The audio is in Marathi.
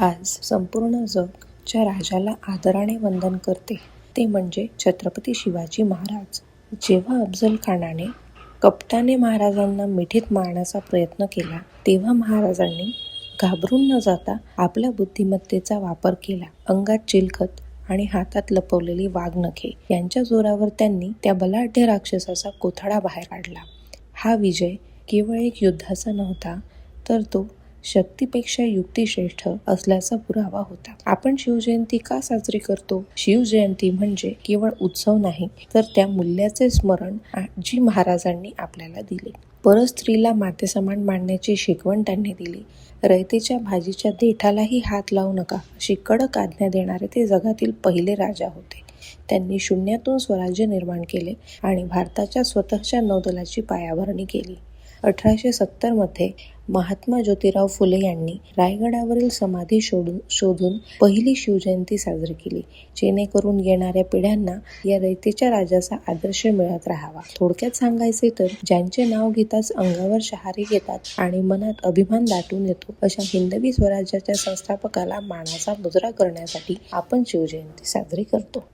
आज संपूर्ण जग ज्या राजाला आदराने वंदन करते ते म्हणजे छत्रपती शिवाजी महाराज. जेव्हा अफजल खानाने कप्ताने महाराजांना मिठीत मारण्याचा प्रयत्न केला तेव्हा महाराजांनी घाबरून न जाता आपल्या बुद्धिमत्तेचा वापर केला. अंगात चिलखत आणि हातात लपवलेली वाघनखे यांच्या जोरावर त्यांनी त्या बलाढ्य राक्षसाचा कोथळा बाहेर काढला. हा विजय केवळ एक युद्धाचा नव्हता, तर तो शक्तीपेक्षा युक्तिश्रेष्ठ असल्याचा पुरावा होता. आपण शिवजयंती का साजरी करतो? शिवजयंती म्हणजे केवळ उत्सव नाही, तर त्या मूल्याचे स्मरण जी महाराजांनी आपल्याला दिले. परस्त्रीला मातेसमान मानण्याची शिकवण त्यांनी दिली. रयतेच्या भाजीच्या देठालाही हात लावू नका अशी कडक आज्ञा देणारे ते जगातील पहिले राजा होते. त्यांनी शून्यातून स्वराज्य निर्माण केले आणि भारताच्या स्वतःच्या नौदलाची पायाभरणी केली. 1870 मध्ये महात्मा ज्योतिराव फुले यांनी रायगडावरील समाधी शोधून पहिली शिवजयंती साजरी केली, जेणेकरून येणाऱ्या पिढ्यांना या रयतेच्या राजाचा आदर्श मिळत राहावा. थोडक्यात सांगायचे तर ज्यांचे नाव घेताच अंगावर शहारे येतात आणि मनात अभिमान दाटून येतो अशा हिंदवी स्वराज्याच्या संस्थापकाला मानाचा मुजरा करण्यासाठी आपण शिवजयंती साजरी करतो.